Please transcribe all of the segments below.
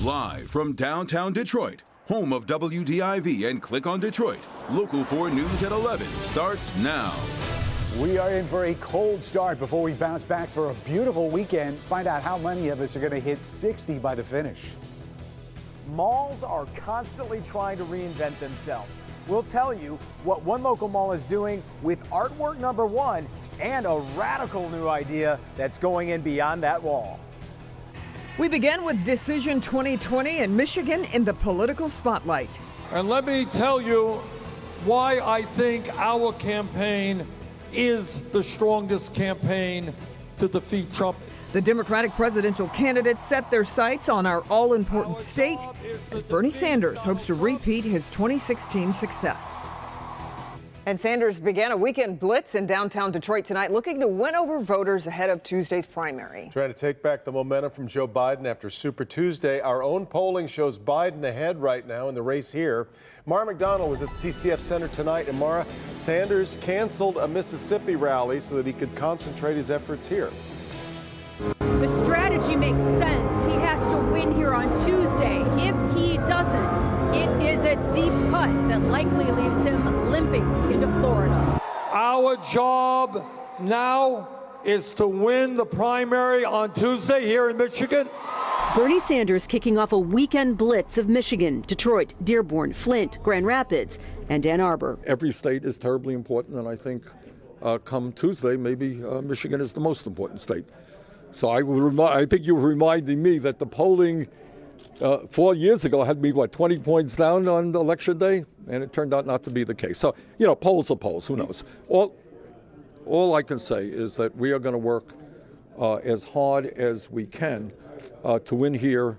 Live from downtown Detroit, home of WDIV and Click on Detroit, Local 4 News at 11 starts now. We are in for a cold start before we bounce back for a beautiful weekend. Find out how many of us are going to hit 60 by the finish. Malls are constantly trying to reinvent themselves. We'll tell you what one local mall is doing with artwork number one and a radical new idea that's going in beyond that wall. We begin with Decision 2020 and Michigan in the political spotlight. And let me tell you why I think our campaign is the strongest campaign to defeat Trump. The Democratic presidential candidates set their sights on our all-important state as Bernie Sanders hopes to repeat his 2016 success. And Sanders began a weekend blitz in downtown Detroit tonight, looking to win over voters ahead of Tuesday's primary. Trying to take back the momentum from Joe Biden after Super Tuesday. Our own polling shows Biden ahead right now in the race here. Mara McDonald was at the TCF Center tonight, and Mara, Sanders canceled a Mississippi rally so that he could concentrate his efforts here. The strategy makes sense. He has to win here on Tuesday. If he doesn't, it is a deep cut that likely leaves him limping into Florida. Our job now is to win the primary on Tuesday here in Michigan. Bernie Sanders kicking off a weekend blitz of Michigan, Detroit, Dearborn, Flint, Grand Rapids, and Ann Arbor. Every state is terribly important, and I think come Tuesday, maybe Michigan is the most important state. So I think you're reminding me that the polling 4 years ago had me, 20 points down on election day? And it turned out not to be the case. So, polls are polls. Who knows? All I can say is that we are going to work as hard as we can to win here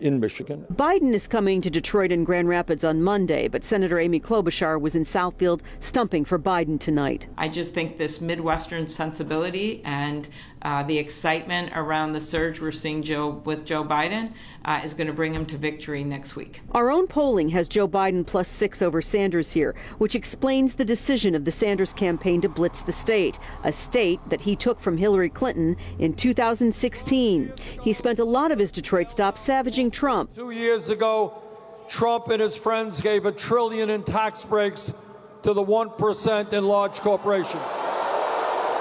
in Michigan. Biden is coming to Detroit and Grand Rapids on Monday, but Senator Amy Klobuchar was in Southfield stumping for Biden tonight. I just think this Midwestern sensibility and the excitement around the surge we're seeing with Joe Biden is going to bring him to victory next week. Our own polling has Joe Biden +6 over Sanders here, which explains the decision of the Sanders campaign to blitz the state, a state that he took from Hillary Clinton in 2016. He spent a lot of his Detroit stops savaging Trump. 2 years ago, Trump and his friends gave $1 trillion in tax breaks to the 1% in large corporations.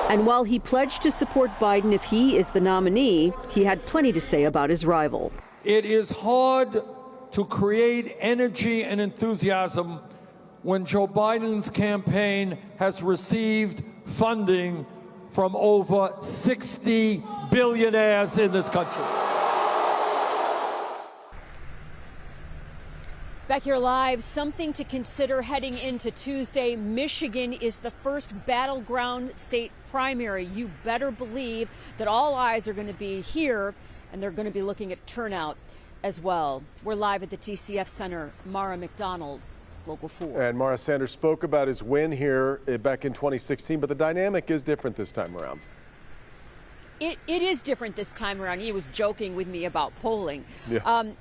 And while he pledged to support Biden if he is the nominee, he had plenty to say about his rival. It is hard to create energy and enthusiasm when Joe Biden's campaign has received funding from over 60 billionaires in this country. Back here live, something to consider heading into Tuesday. Michigan is the first battleground state primary. You better believe that all eyes are going to be here, and they're going to be looking at turnout as well. We're live at the TCF Center. Mara McDonald, Local 4. And Mara, Sanders spoke about his win here back in 2016, but the dynamic is different this time around. It is different this time around. He was joking with me about polling. Yeah.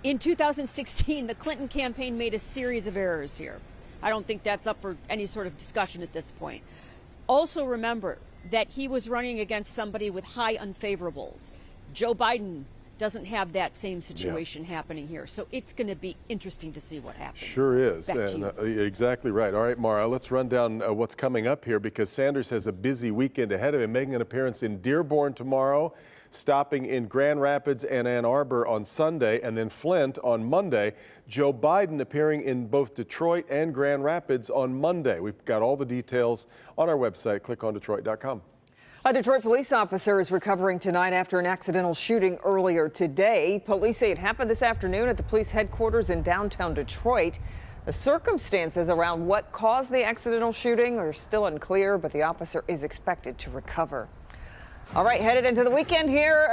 In 2016, the Clinton campaign made a series of errors here. I don't think that's up for any sort of discussion at this point. Also remember that he was running against somebody with high unfavorables. Joe Biden doesn't have that same situation happening here. So it's going to be interesting to see what happens. Sure is. And, exactly right. All right, Mara, let's run down what's coming up here, because Sanders has a busy weekend ahead of him, making an appearance in Dearborn tomorrow, stopping in Grand Rapids and Ann Arbor on Sunday, and then Flint on Monday. Joe Biden appearing in both Detroit and Grand Rapids on Monday. We've got all the details on our website, clickondetroit.com. A Detroit police officer is recovering tonight after an accidental shooting earlier today. Police say it happened this afternoon at the police headquarters in downtown Detroit. The circumstances around what caused the accidental shooting are still unclear, but the officer is expected to recover. All right, headed into the weekend here.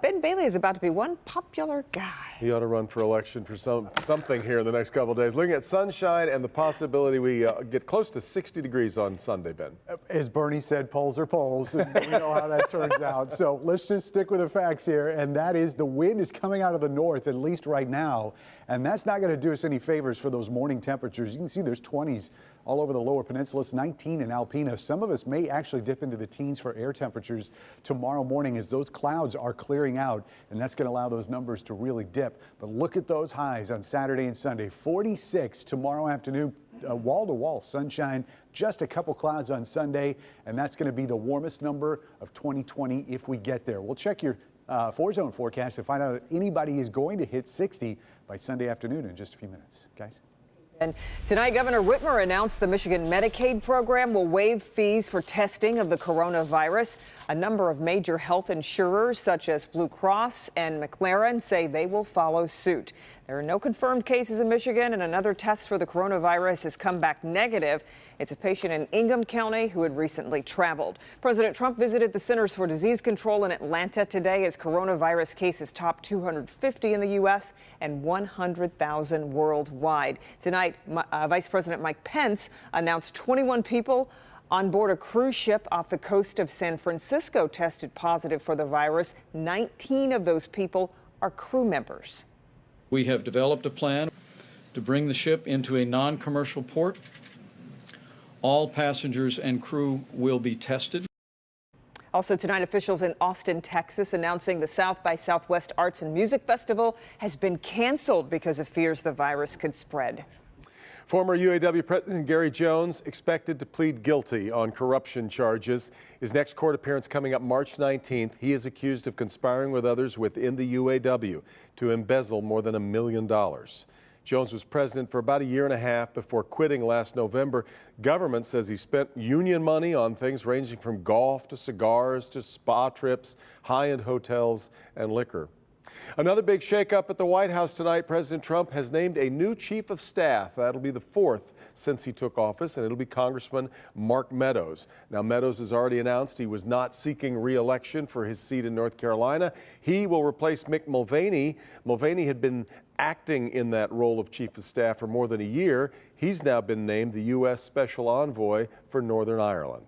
Ben Bailey is about to be one popular guy. He ought to run for election for something here in the next couple of days. Looking at sunshine and the possibility we get close to 60 degrees on Sunday, Ben. As Bernie said, polls are polls. And we know how that turns out. So let's just stick with the facts here. And that is the wind is coming out of the north, at least right now. And that's not going to do us any favors for those morning temperatures. You can see there's 20s all over the lower peninsula. It's 19 in Alpena. Some of us may actually dip into the teens for air temperatures tomorrow morning as those clouds are clearing out, and that's going to allow those numbers to really dip. But look at those highs on Saturday and Sunday. 46 tomorrow afternoon, wall-to-wall sunshine, just a couple clouds on Sunday, and that's going to be the warmest number of 2020 if we get there. We'll check your 4-zone forecast to find out if anybody is going to hit 60 by Sunday afternoon in just a few minutes. Guys? And tonight, Governor Whitmer announced the Michigan Medicaid program will waive fees for testing of the coronavirus. A number of major health insurers, such as Blue Cross and McLaren, say they will follow suit. There are no confirmed cases in Michigan, and another test for the coronavirus has come back negative. It's a patient in Ingham County who had recently traveled. President Trump visited the Centers for Disease Control in Atlanta today as coronavirus cases top 250 in the U.S. and 100,000 worldwide. Tonight, Vice President Mike Pence announced 21 people on board a cruise ship off the coast of San Francisco tested positive for the virus. 19 of those people are crew members. We have developed a plan to bring the ship into a non-commercial port. All passengers and crew will be tested. Also tonight, officials in Austin, Texas, announcing the South by Southwest Arts and Music Festival has been canceled because of fears the virus could spread. Former UAW President Gary Jones expected to plead guilty on corruption charges. His next court appearance coming up March 19th. He is accused of conspiring with others within the UAW to embezzle more than $1 million. Jones was president for about a year and a half before quitting last November. Government says he spent union money on things ranging from golf to cigars to spa trips, high-end hotels, and liquor. Another big shakeup at the White House tonight. President Trump has named a new chief of staff. That'll be the fourth since he took office, and it'll be Congressman Mark Meadows. Now, Meadows has already announced he was not seeking re-election for his seat in North Carolina. He will replace Mick Mulvaney. Mulvaney had been acting in that role of chief of staff for more than a year. He's now been named the U.S. Special Envoy for Northern Ireland.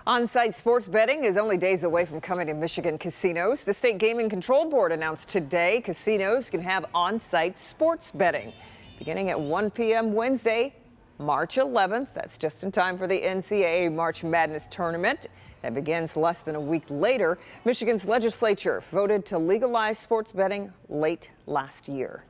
On-site sports betting is only days away from coming to Michigan casinos. The State Gaming Control Board announced today casinos can have on-site sports betting beginning at 1 p.m. Wednesday, March 11th. That's just in time for the NCAA March Madness tournament that begins less than a week later. Michigan's legislature voted to legalize sports betting late last year.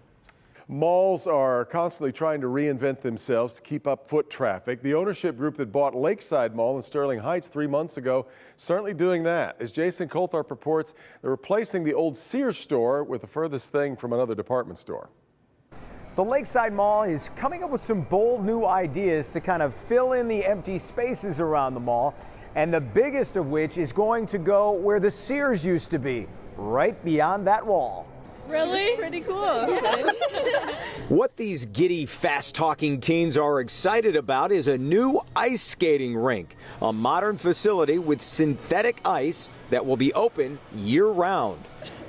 Malls are constantly trying to reinvent themselves to keep up foot traffic. The ownership group that bought Lakeside Mall in Sterling Heights 3 months ago certainly doing that. As Jason Colthorpe reports, they're replacing the old Sears store with the furthest thing from another department store. The Lakeside Mall is coming up with some bold new ideas to kind of fill in the empty spaces around the mall, and the biggest of which is going to go where the Sears used to be, right beyond that wall. Really? Pretty cool. What these giddy, fast-talking teens are excited about is a new ice skating rink, a modern facility with synthetic ice that will be open year-round.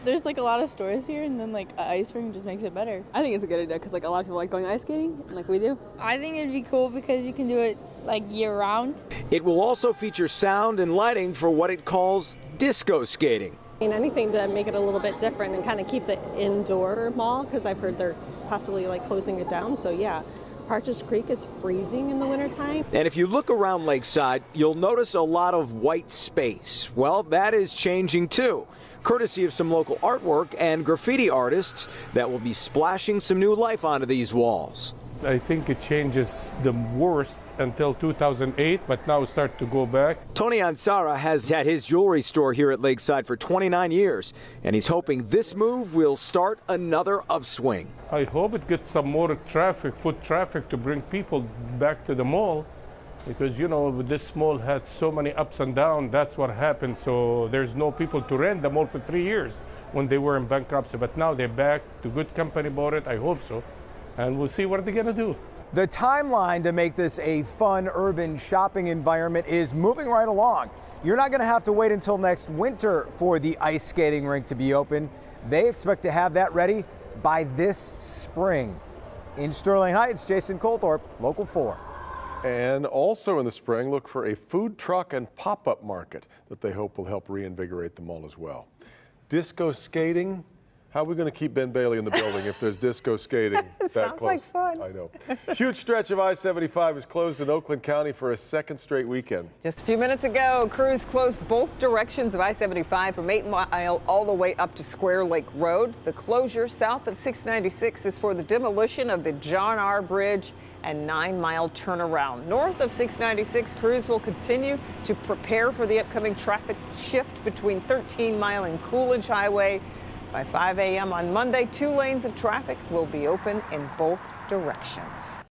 There's like a lot of stores here, and then like an ice rink just makes it better. I think it's a good idea because like a lot of people like going ice skating, like we do. I think it'd be cool because you can do it like year-round. It will also feature sound and lighting for what it calls disco skating. Anything to make it a little bit different and kind of keep the indoor mall, because I've heard they're possibly like closing it down. So yeah, Partridge Creek is freezing in the wintertime. And if you look around Lakeside, you'll notice a lot of white space. Well, that is changing too, courtesy of some local artwork and graffiti artists that will be splashing some new life onto these walls. I think it changes the worst until 2008, but now start to go back. Tony Ansara has had his jewelry store here at Lakeside for 29 years, and he's hoping this move will start another upswing. I hope it gets some more traffic, foot traffic, to bring people back to the mall, because, you know, this mall had so many ups and downs. That's what happened. So there's no people to rent the mall for 3 years when they were in bankruptcy, but now they're back. The good company bought it. I hope so. And we'll see what they're going to do. The timeline to make this a fun urban shopping environment is moving right along. You're not going to have to wait until next winter for the ice skating rink to be open. They expect to have that ready by this spring. In Sterling Heights, Jason Colthorpe, Local 4. And also in the spring, look for a food truck and pop-up market that they hope will help reinvigorate the mall as well. Disco skating. How are we going to keep Ben Bailey in the building if there's disco skating that Sounds close? like fun. I know. Huge stretch of I-75 is closed in Oakland County for a second straight weekend. Just a few minutes ago, crews closed both directions of I-75 from 8 Mile all the way up to Square Lake Road. The closure south of 696 is for the demolition of the John R. Bridge and 9 Mile turnaround. North of 696, crews will continue to prepare for the upcoming traffic shift between 13 Mile and Coolidge Highway. By 5 a.m. on Monday, 2 lanes of traffic will be open in both directions.